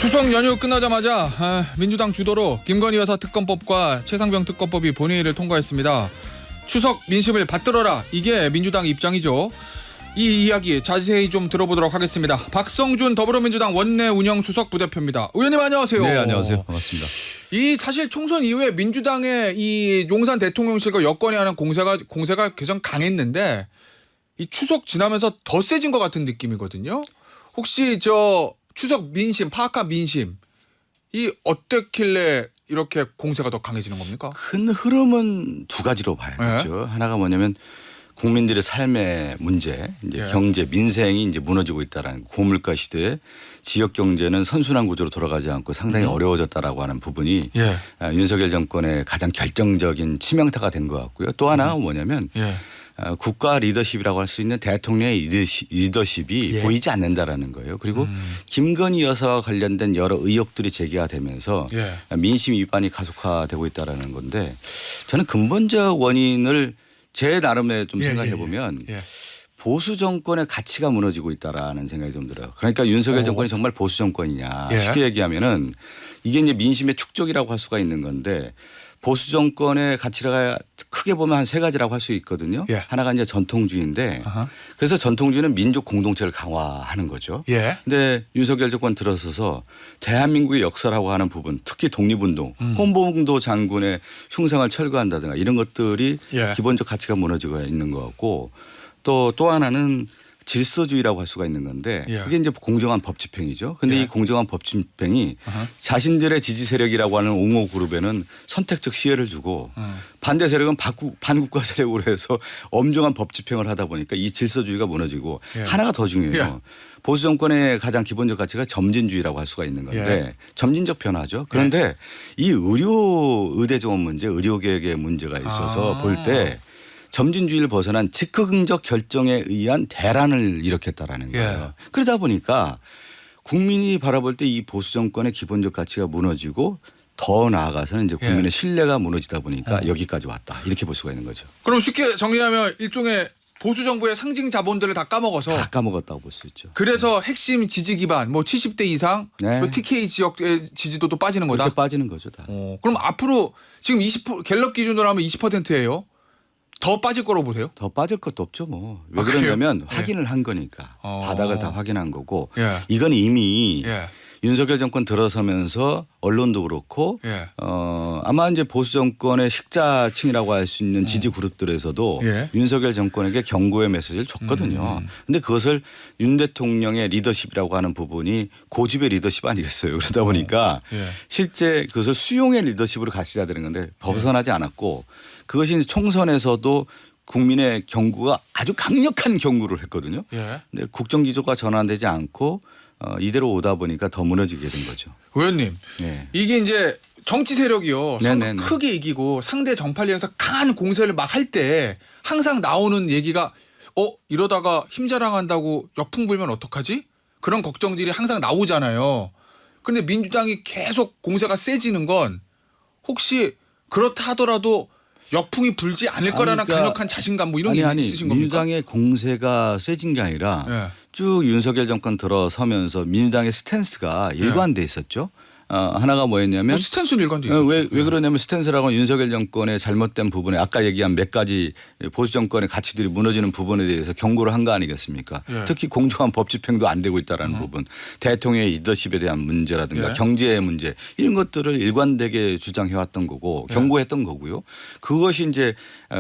추석 연휴 끝나자마자 민주당 주도로 김건희 여사 특검법과 최상병 특검법이 본회의를 통과했습니다. 추석 민심을 받들어라, 이게 민주당 입장이죠. 이 이야기 자세히 좀 들어보도록 하겠습니다. 박성준 더불어민주당 원내 운영수석 부대표입니다. 의원님 안녕하세요. 네, 안녕하세요. 반갑습니다. 이 사실 총선 이후에 민주당의 이 용산 대통령실과 여권이 하는 공세가 개정 강했는데 이 추석 지나면서 더 세진 것 같은 느낌이거든요. 혹시 저 추석 민심, 파악한 민심 이 어떻길래 이렇게 공세가 더 강해지는 겁니까? 큰 흐름은 두 가지로 봐야겠죠. 네. 하나가 뭐냐면 국민들의 삶의 문제, 이제 경제, 민생이 이제 무너지고 있다라는 고물가 시대에 지역 경제는 선순환 구조로 돌아가지 않고 상당히 어려워졌다라고 하는 부분이 윤석열 정권의 가장 결정적인 치명타가 된 것 같고요. 또 하나가 뭐냐면 국가 리더십이라고 할 수 있는 대통령의 리더십이 보이지 않는다라는 거예요. 그리고 김건희 여사와 관련된 여러 의혹들이 제기가 되면서 민심 위반이 가속화되고 있다라는 건데 저는 근본적 원인을 제 나름의 좀 생각해 보면 보수 정권의 가치가 무너지고 있다라는 생각이 좀 들어요. 그러니까 윤석열 정권이 정말 보수 정권이냐 쉽게 얘기하면은 이게 이제 민심의 축적이라고 할 수가 있는 건데 보수 정권의 가치가 크게 보면 한 세 가지라고 할 수 있거든요. 하나가 이제 전통주의인데 그래서 전통주의는 민족 공동체를 강화하는 거죠. 근데 윤석열 정권 들어서서 대한민국의 역사라고 하는 부분, 특히 독립운동, 홍범도 장군의 흉상을 철거한다든가 이런 것들이 기본적 가치가 무너지고 있는 것 같고 또 하나는 질서주의라고 할 수가 있는 건데 그게 이제 공정한 법 집행이죠. 그런데 이 공정한 법 집행이 자신들의 지지 세력이라고 하는 옹호 그룹에는 선택적 시혜를 주고 반대 세력은 반국가 세력으로 해서 엄정한 법 집행을 하다 보니까 이 질서주의가 무너지고 하나가 더 중요해요. 보수 정권의 가장 기본적 가치가 점진주의라고 할 수가 있는 건데 점진적 변화죠. 그런데 이 의대 지원 문제, 의료계획의 문제가 있어서 볼 때 점진주의를 벗어난 즉흥적 결정에 의한 대란을 일으켰다라는 거예요. 그러다 보니까 국민이 바라볼 때 이 보수 정권의 기본적 가치가 무너지고 더 나아가서는 이제 국민의 신뢰가 무너지다 보니까 여기까지 왔다 이렇게 볼 수가 있는 거죠. 그럼 쉽게 정리하면 일종의 보수 정부의 상징 자본들을 다 까먹어서 다 까먹었다고 볼 수 있죠. 그래서 핵심 지지 기반 뭐 70대 이상 또 TK 지역의 지지도도 빠지는 거다. 그렇게 빠지는 거죠. 다. 그럼 앞으로 지금 20% 갤럽 기준으로 하면 20%예요. 더 빠질 거라고 보세요? 더 빠질 것도 없죠 뭐. 왜 그러냐면 확인을 한 거니까. 바닥을 다 확인한 거고 이건 이미 윤석열 정권 들어서면서 언론도 그렇고 아마 이제 보수 정권의 식자층이라고 할 수 있는 지지 그룹들에서도 윤석열 정권에게 경고의 메시지를 줬거든요. 그런데 그것을 윤 대통령의 리더십이라고 하는 부분이 고집의 리더십 아니겠어요. 그러다 보니까 실제 그것을 수용의 리더십으로 가셔야 되는 건데 벗어나지 않았고 그것이 총선에서도 국민의 경고가 아주 강력한 경고를 했거든요. 근데 국정기조가 전환되지 않고 이대로 오다 보니까 더 무너지게 된 거죠. 의원님, 이게 이제 정치 세력이요. 크게 이기고 상대 정팔리에서 강한 공세를 막 할 때 항상 나오는 얘기가 이러다가 힘자랑한다고 역풍 불면 어떡하지? 그런 걱정들이 항상 나오잖아요. 그런데 민주당이 계속 공세가 세지는 건 혹시 그렇다 하더라도 역풍이 불지 않을 거라는 강력한 자신감 뭐 이런 게 있으신 겁니까? 민주당의 공세가 세진 게 아니라 쭉 윤석열 정권 들어서면서 민주당의 스탠스가 일관돼 있었죠. 하나가 뭐였냐면 스탠스는 일관돼 있었죠. 왜 그러냐면 스탠스라고 윤석열 정권의 잘못된 부분에 아까 얘기한 몇 가지 보수 정권의 가치들이 무너지는 부분에 대해서 경고를 한 거 아니겠습니까? 특히 공정한 법 집행도 안 되고 있다라는 부분, 대통령의 리더십에 대한 문제라든가 경제의 문제 이런 것들을 일관되게 주장해왔던 거고 경고했던 거고요. 그것이 이제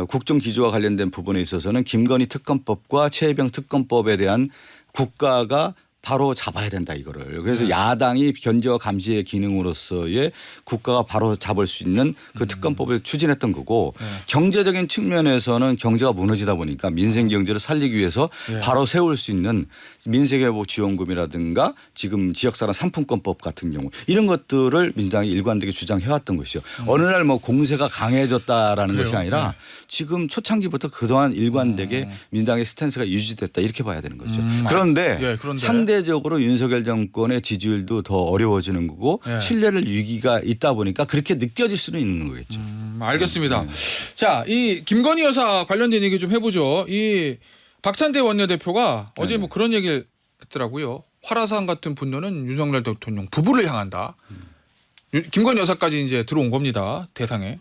국정 기조와 관련된 부분에 있어서는 김건희 특검법과 최혜병 특검법에 대한 국가가 바로 잡아야 된다 이거를. 그래서 야당이 견제와 감시의 기능으로서의 국가가 바로 잡을 수 있는 그 특검법을 추진했던 거고 경제적인 측면에서는 경제가 무너지다 보니까 민생 경제를 살리기 위해서 바로 세울 수 있는 민생회복 지원금이라든가 지금 지역사랑 상품권법 같은 경우 이런 것들을 민주당이 일관되게 주장해왔던 것이죠. 어느 날 뭐 공세가 강해졌다라는 것이 아니라 지금 초창기부터 그동안 일관되게 민주당의 스탠스가 유지됐다 이렇게 봐야 되는 거죠. 그런데 상대적으로 윤석열 정권의 지지율도 더 어려워지는 거고 신뢰를 위기가 있다 보니까 그렇게 느껴질 수는 있는 거겠죠. 알겠습니다. 자, 이 김건희 여사 관련된 얘기 좀 해보죠. 이 박찬대 원내대표가 어제 뭐 그런 얘기를 했더라고요. 화라산 같은 분노는 윤석열 대통령 부부를 향한다. 김건희 여사까지 이제 들어온 겁니다. 대상에.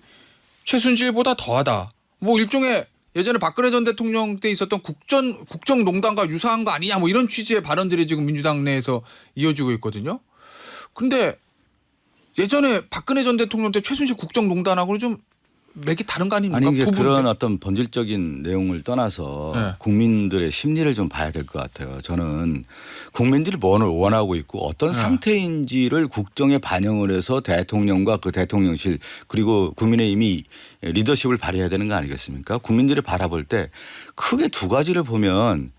최순실보다 더하다. 뭐 일종의 예전에 박근혜 전 대통령 때 있었던 국정농단과 유사한 거 아니냐 뭐 이런 취지의 발언들이 지금 민주당 내에서 이어지고 있거든요. 근데 예전에 박근혜 전 대통령 때 최순실 국정농단하고는 좀 맥이 다른 거 아닙니까? 아니 이게 부부인데. 그런 어떤 본질적인 내용을 떠나서 네. 국민들의 심리를 좀 봐야 될 것 같아요. 저는 국민들이 뭘 원하고 있고 어떤 네. 상태인지를 국정에 반영을 해서 대통령과 그 대통령실 그리고 국민의힘이 리더십을 발휘해야 되는 거 아니겠습니까? 국민들이 바라볼 때 크게 두 가지를 보면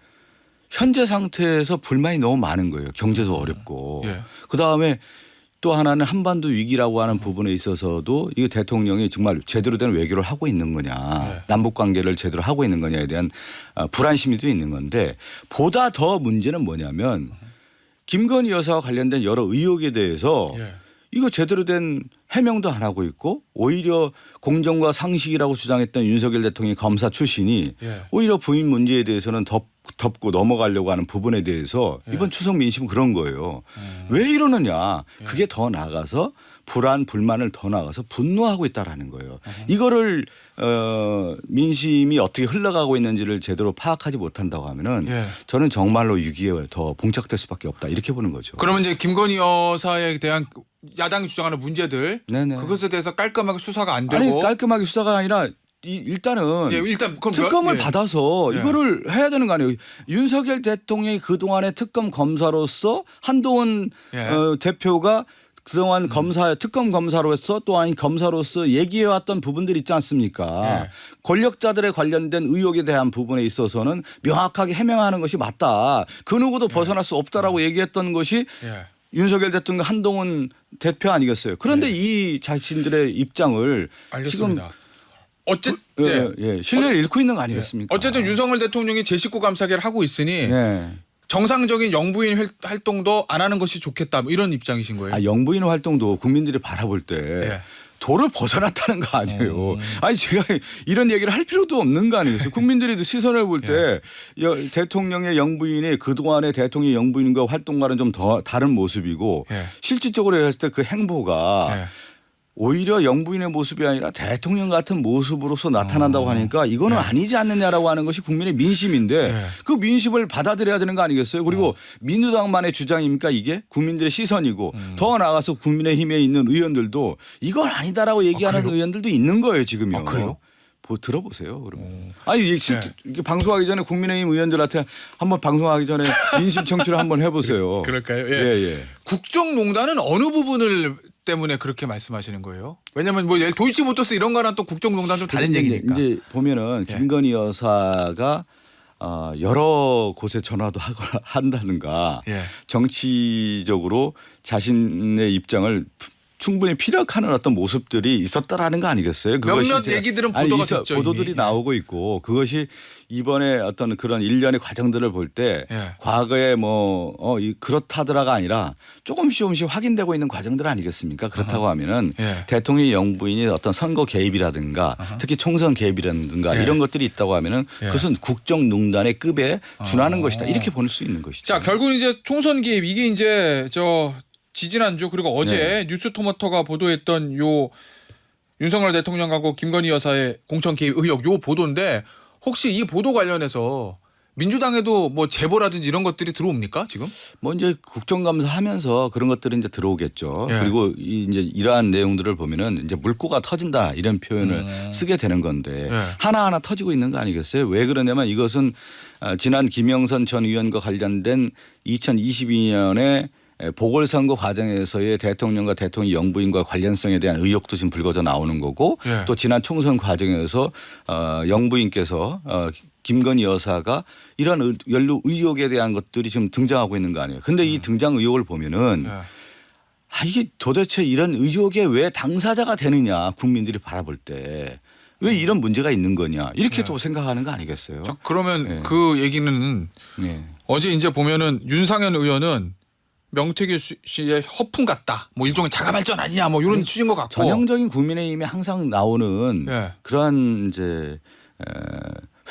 현재 상태에서 불만이 너무 많은 거예요. 경제도 어렵고. 예. 그다음에 또 하나는 한반도 위기라고 하는 부분에 있어서도 이 대통령이 정말 제대로 된 외교를 하고 있는 거냐 네. 남북 관계를 제대로 하고 있는 거냐에 대한 불안 심리도 있는 건데 보다 더 문제는 뭐냐면 김건희 여사와 관련된 여러 의혹에 대해서 예. 이거 제대로 된 해명도 안 하고 있고 오히려 공정과 상식이라고 주장했던 윤석열 대통령이 검사 출신이 예. 오히려 부인 문제에 대해서는 덮고 넘어가려고 하는 부분에 대해서 예. 이번 추석 민심은 그런 거예요. 왜 이러느냐. 그게 더 나가서 불안 불만을 더 나가서 분노하고 있다라는 거예요. 이거를 민심이 어떻게 흘러가고 있는지를 제대로 파악하지 못한다고 하면은 예. 저는 정말로 위기에 더 봉착될 수밖에 없다 이렇게 보는 거죠. 그러면 이제 김건희 여사에 대한 야당이 주장하는 문제들 네네. 그것에 대해서 깔끔하게 수사가 안 되고 아니 깔끔하게 수사가 아니라 일단은 예, 일단 그럼 특검을 예. 받아서 예. 이거를 해야 되는 거 아니에요. 윤석열 대통령이 그동안의 특검 검사로서 한동훈 예. 대표가 그동안 특검 검사로서 또한 검사로서 얘기해왔던 부분들 있지 않습니까? 예. 권력자들에 관련된 의혹에 대한 부분에 있어서는 명확하게 해명하는 것이 맞다. 그 누구도 벗어날 수 없다라고 얘기했던 것이 예. 윤석열 대통령 한동훈 대표 아니겠어요. 그런데 이 자신들의 입장을 알겠습니다. 지금 신뢰를 잃고 있는 거 아니겠습니까? 어쨌든 윤석열 대통령이 제 식구 감사기를 하고 있으니 네. 정상적인 영부인 활동도 안 하는 것이 좋겠다 뭐 이런 입장이신 거예요. 영부인 활동도 국민들이 바라볼 때 예. 도를 벗어났다는 거 아니에요. 아니 제가 이런 얘기를 할 필요도 없는 거 아니겠어요. 국민들이 시선을 볼 때 대통령의 영부인이 그동안의 대통령의 영부인과 활동과는 좀 더 다른 모습이고 예. 실질적으로 했을 때 그 행보가 예. 오히려 영부인의 모습이 아니라 대통령 같은 모습으로서 나타난다고 하니까 이거는 아니지 않느냐라고 하는 것이 국민의 민심인데 네. 그 민심을 받아들여야 되는 거 아니겠어요? 그리고 민주당만의 주장입니까 이게? 국민들의 시선이고 더 나아가서 국민의힘에 있는 의원들도 이건 아니다라고 얘기하는 의원들도 있는 거예요 지금요. 그래요? 들어보세요. 그러면. 아니 이게 방송하기 전에 국민의힘 의원들한테 한번 방송하기 전에 민심 청취를 한번 해보세요. 그럴까요? 예. 국정농단은 어느 부분을 때문에 그렇게 말씀하시는 거예요? 왜냐하면 뭐 예를 도이치모터스 이런 거랑 또 국정농단 좀 다른 얘기니까. 이제 보면은 김건희 여사가 여러 곳에 전화도 한다든가 예. 정치적으로 자신의 입장을 충분히 피력하는 어떤 모습들이 있었다라는 거 아니겠어요? 몇몇 얘기들은 보도가 됐죠. 보도들이 이미. 나오고 있고 그것이 이번에 어떤 그런 일련의 과정들을 볼 때 예. 과거에 그렇다더라가 아니라 조금씩 확인되고 있는 과정들 아니겠습니까? 그렇다고 하면은 예. 대통령의 영부인이 어떤 선거 개입이라든가 특히 총선 개입이라든가 예. 이런 것들이 있다고 하면은 예. 그것은 국정농단의 급에 준하는 것이다. 이렇게 볼 수 있는 것이죠. 자, 결국 이제 총선 개입 이게 이제 지지난주 그리고 어제 네. 뉴스토마토가 보도했던 요 윤석열 대통령하고 김건희 여사의 공천 개입 의혹 요 보도인데 혹시 이 보도 관련해서 민주당에도 뭐 제보라든지 이런 것들이 들어옵니까 지금? 이제 국정감사하면서 그런 것들은 이제 들어오겠죠. 예. 그리고 이제 이러한 내용들을 보면은 이제 물꼬가 터진다 이런 표현을 쓰게 되는 건데 예. 하나하나 터지고 있는 거 아니겠어요? 왜 그러냐면 이것은 지난 김영선 전 의원과 관련된 2022년에 보궐선거 과정에서의 대통령과 대통령 영부인과 관련성에 대한 의혹도 지금 불거져 나오는 거고 예. 또 지난 총선 과정에서 영부인께서 김건희 여사가 이런 연루 의혹에 대한 것들이 지금 등장하고 있는 거 아니에요. 근데 이 등장 의혹을 보면은 예. 이게 도대체 이런 의혹에 왜 당사자가 되느냐 국민들이 바라볼 때 왜 이런 문제가 있는 거냐 이렇게 또 생각하는 거 아니겠어요. 자, 그러면 예. 그 얘기는 어제 이제 보면은 윤상현 의원은 명태균 씨의 허풍 같다. 뭐 일종의 자가 발전 아니냐. 뭐 이런 취지인 것 같고. 전형적인 국민의힘에 항상 나오는 예. 그러한 이제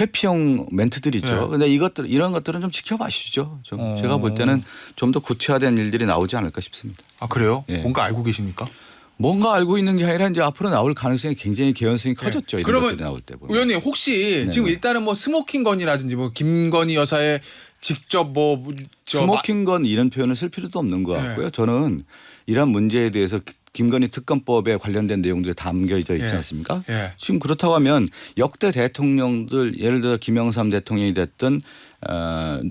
회피형 멘트들이죠. 예. 근데 이런 것들은 좀 지켜봐 주시죠. 좀 제가 볼 때는 좀 더 구체화된 일들이 나오지 않을까 싶습니다. 아 그래요? 예. 뭔가 알고 계십니까? 뭔가 알고 있는 게 아니라 이제 앞으로 나올 가능성이 굉장히 개연성이 커졌죠. 이런 그러면 것들이 나올 때 보면. 의원님 혹시 네네. 지금 일단은 뭐 스모킹 건이라든지 뭐 김건희 여사의 직접 스모킹 건 이런 표현을 쓸 필요도 없는 것 같고요. 네. 저는 이런 문제에 대해서 김건희 특검법에 관련된 내용들이 담겨져 있지 예. 않습니까? 예. 지금 그렇다고 하면 역대 대통령들 예를 들어 김영삼 대통령이 됐든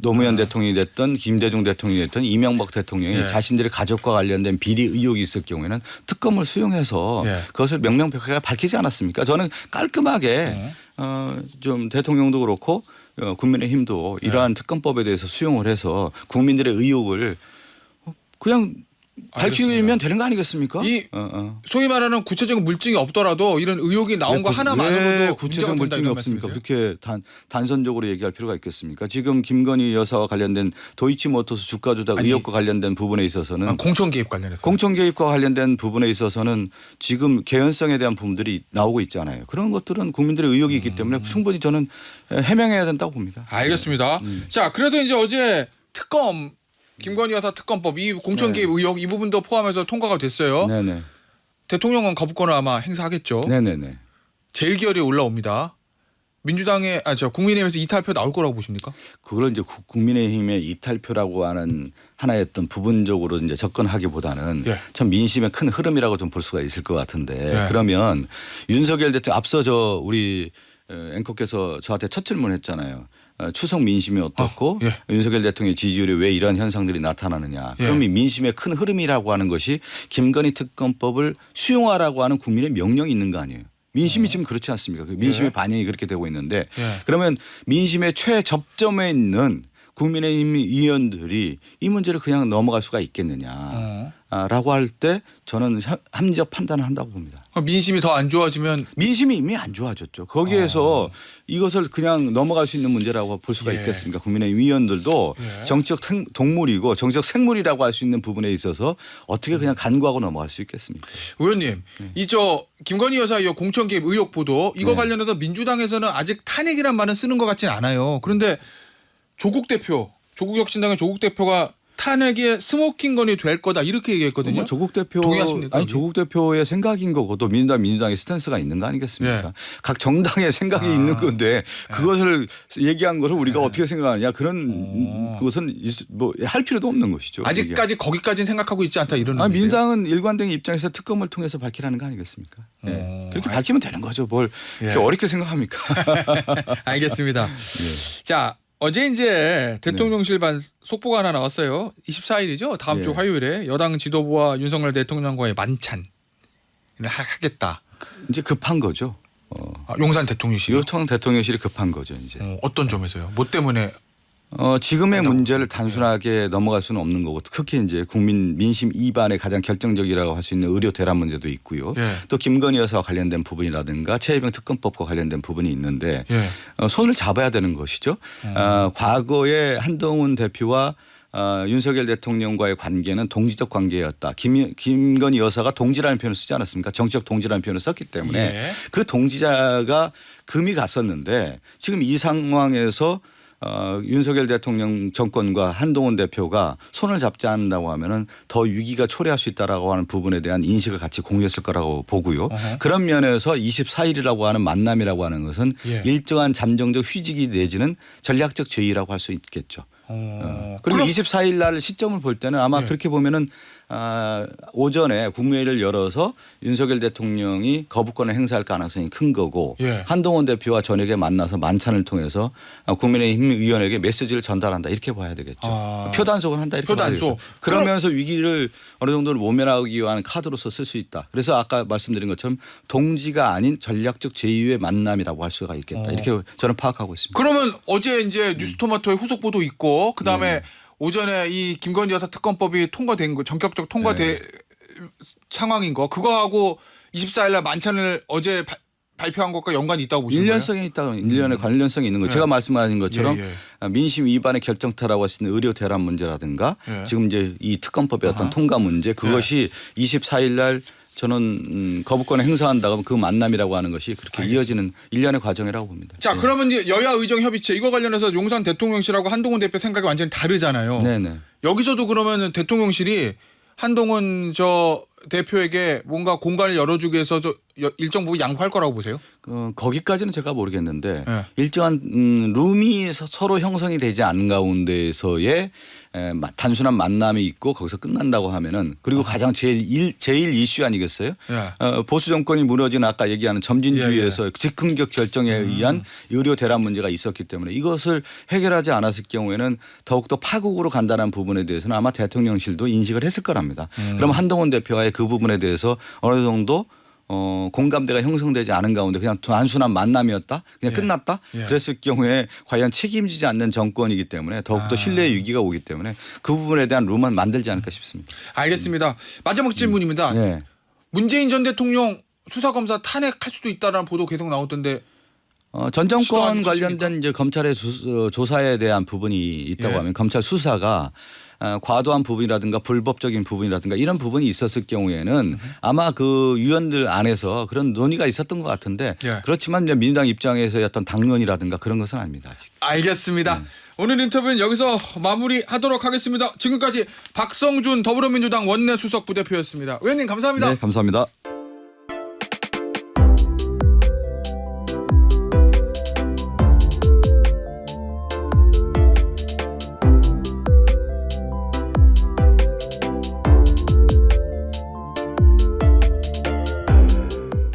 노무현 대통령이 됐든 김대중 대통령이 됐든 이명박 대통령이 예. 자신들의 가족과 관련된 비리 의혹이 있을 경우에는 특검을 수용해서 예. 그것을 명명백백하게 밝히지 않았습니까? 저는 깔끔하게 좀 대통령도 그렇고 국민의힘도 이러한 특검법에 대해서 수용을 해서 국민들의 의혹을 그냥 밝히면 되는 거 아니겠습니까? 이 소위 말하는 구체적인 물증이 없더라도 이런 의혹이 나온 거 하나만으로도 구체적 문제가 된다 물증이 이런 없습니까? 말씀이세요? 그렇게 단선적으로 얘기할 필요가 있겠습니까? 지금 김건희 여사와 관련된 도이치모터스 주가 조작 의혹과 관련된 부분에 있어서는 공천 개입 관련해서 공천 개입과 관련된 부분에 있어서는 지금 개연성에 대한 부분들이 나오고 있잖아요. 그런 것들은 국민들의 의혹이 있기 때문에 충분히 저는 해명해야 된다고 봅니다. 알겠습니다. 자, 그래서 이제 어제 특검 김건희 여사 특검법 이 공천 개입 의혹 이 부분도 포함해서 통과가 됐어요. 네네. 대통령은 거부권을 아마 행사하겠죠. 네네네. 제1결이 올라옵니다. 민주당의 국민의힘에서 이탈표 나올 거라고 보십니까? 그걸 이제 국민의힘의 이탈표라고 하는 하나의 어떤 부분적으로 이제 접근하기보다는 예. 참 민심의 큰 흐름이라고 좀 볼 수가 있을 것 같은데 예. 그러면 윤석열 대통령 앞서 우리 앵커께서 저한테 첫 질문했잖아요. 추석 민심이 어떻고 예. 윤석열 대통령의 지지율이 왜 이런 현상들이 나타나느냐. 예. 그럼 이 민심의 큰 흐름이라고 하는 것이 김건희 특검법을 수용하라고 하는 국민의 명령이 있는 거 아니에요. 민심이 지금 그렇지 않습니까? 그 민심의 반영이 그렇게 되고 있는데 예. 그러면 민심의 최접점에 있는 국민의힘 의원들이 이 문제를 그냥 넘어갈 수가 있겠느냐라고 할 때 저는 합리적 판단을 한다고 봅니다. 민심이 더 안 좋아지면 민심이 이미 안 좋아졌죠. 거기에서 이것을 그냥 넘어갈 수 있는 문제라고 볼 수가 예. 있겠습니까? 국민의힘 의원들도 예. 정치적 동물이고 정치적 생물이라고 할 수 있는 부분에 있어서 어떻게 그냥 간구하고 넘어갈 수 있겠습니까? 의원님 이 김건희 여사 이 공천 개입 의혹 보도 이거 관련해서 민주당에서는 아직 탄핵이란 말은 쓰는 것 같지는 않아요. 그런데 조국혁신당의 조국 대표가 탄핵의 스모킹 건이 될 거다 이렇게 얘기했거든요. 조국 대표 동의하십니까? 아니 조국 대표의 생각인 거고 또 민주당의 스탠스가 있는 거 아니겠습니까? 예. 각 정당의 생각이 있는 건데 그것을 얘기한 것을 우리가 어떻게 생각하느냐 그런 그것은 뭐 할 필요도 없는 것이죠. 아직까지 거기까지는 생각하고 있지 않다 이런 의미세요? 민주당은 일관된 입장에서 특검을 통해서 밝히라는 거 아니겠습니까? 그렇게 밝히면 되는 거죠. 뭘 그렇게 어렵게 생각합니까? 알겠습니다. 예. 자. 어제 이제 대통령실반 속보가 하나 나왔어요. 24일이죠. 다음 주 화요일에 여당 지도부와 윤석열 대통령과의 만찬을 하겠다. 이제 급한 거죠. 용산 대통령실. 요청 대통령실이 급한 거죠. 이제. 어떤 점에서요? 뭐 때문에? 지금의 문제를 단순하게 넘어갈 수는 없는 거고 특히 이제 국민 민심 이반에 가장 결정적이라고 할 수 있는 의료 대란 문제도 있고요. 예. 또 김건희 여사와 관련된 부분이라든가 최혜병 특검법과 관련된 부분이 있는데 예. 손을 잡아야 되는 것이죠. 과거에 한동훈 대표와 윤석열 대통령과의 관계는 동지적 관계였다. 김건희 여사가 동지라는 표현을 쓰지 않았습니까? 정치적 동지라는 표현을 썼기 때문에 예. 그 동지자가 금이 갔었는데 지금 이 상황에서 윤석열 대통령 정권과 한동훈 대표가 손을 잡지 않는다고 하면은 더 위기가 초래할 수 있다라고 하는 부분에 대한 인식을 같이 공유했을 거라고 보고요. 그런 면에서 24일이라고 하는 만남이라고 하는 것은 일정한 잠정적 휴직이 내지는 전략적 제의라고 할 수 있겠죠. 그리고 24일 날 시점을 볼 때는 아마 그렇게 보면은 오전에 국무회의를 열어서 윤석열 대통령이 거부권을 행사할 가능성이 큰 거고 한동훈 대표와 저녁에 만나서 만찬을 통해서 국민의힘 의원에게 메시지를 전달한다 이렇게 봐야 되겠죠. 표단속을 한다 이렇게 봐야 되겠죠. 그러면서 위기를 어느 정도는 모면하기 위한 카드로서 쓸 수 있다. 그래서 아까 말씀드린 것처럼 동지가 아닌 전략적 제2의 만남이라고 할 수가 있겠다. 이렇게 저는 파악하고 있습니다. 그러면 어제 이제 뉴스토마토의 후속 보도 있고 그다음에 오전에 이 김건희 여사 특검법이 통과된 거 전격적 통과된 상황인 거 그거하고 24일 날 만찬을 어제 발표한 것과 연관이 있다고 보시는 거예요? 일련성이 있다. 일련의 관련성이 있는 거. 제가 말씀하신 것처럼 민심 위반의 결정타라고 할 수 있는 의료 대란 문제라든가 지금 이제 이 특검법의 어떤 통과 문제 그것이 24일 날 저는 거부권을 행사한다고 하면 그 만남이라고 하는 것이 그렇게 이어지는 일련의 과정이라고 봅니다. 자, 그러면 이제 여야 의정 협의체 이거 관련해서 용산 대통령실하고 한동훈 대표 생각이 완전히 다르잖아요. 네네. 여기서도 그러면 대통령실이 한동훈 저 대표에게 뭔가 공간을 열어주기 위해서 일정 부분 양보할 거라고 보세요? 거기까지는 제가 모르겠는데 네. 일정한 룸이 서로 형성이 되지 않은 가운데에서의 단순한 만남이 있고 거기서 끝난다고 하면은 그리고 가장 제일 이슈 아니겠어요? 예. 보수 정권이 무너진 아까 얘기하는 점진주의에서 즉흥적 결정에 의한 의료 대란 문제가 있었기 때문에 이것을 해결하지 않았을 경우에는 더욱더 파국으로 간다는 부분에 대해서는 아마 대통령실도 인식을 했을 거랍니다. 그러면 한동훈 대표와의 그 부분에 대해서 어느 정도 공감대가 형성되지 않은 가운데 그냥 단순한 만남이었다 그냥 끝났다 그랬을 경우에 과연 책임지지 않는 정권이기 때문에 더욱더 신뢰의 위기가 오기 때문에 그 부분에 대한 룸은 만들지 않을까 싶습니다. 알겠습니다. 마지막 질문입니다. 네. 문재인 전 대통령 수사검사 탄핵할 수도 있다는 보도 계속 나오던데 전 정권 수사하는 관련된 이제 검찰의 조사에 대한 부분이 있다고 하면 검찰 수사가 과도한 부분이라든가 불법적인 부분이라든가 이런 부분이 있었을 경우에는 아마 그 위원들 안에서 그런 논의가 있었던 것 같은데 그렇지만 이제 민주당 입장에서의 어떤 당론이라든가 그런 것은 아닙니다. 아직. 알겠습니다. 오늘 인터뷰는 여기서 마무리하도록 하겠습니다. 지금까지 박성준 더불어민주당 원내수석 부대표였습니다. 의원님 감사합니다. 네, 감사합니다.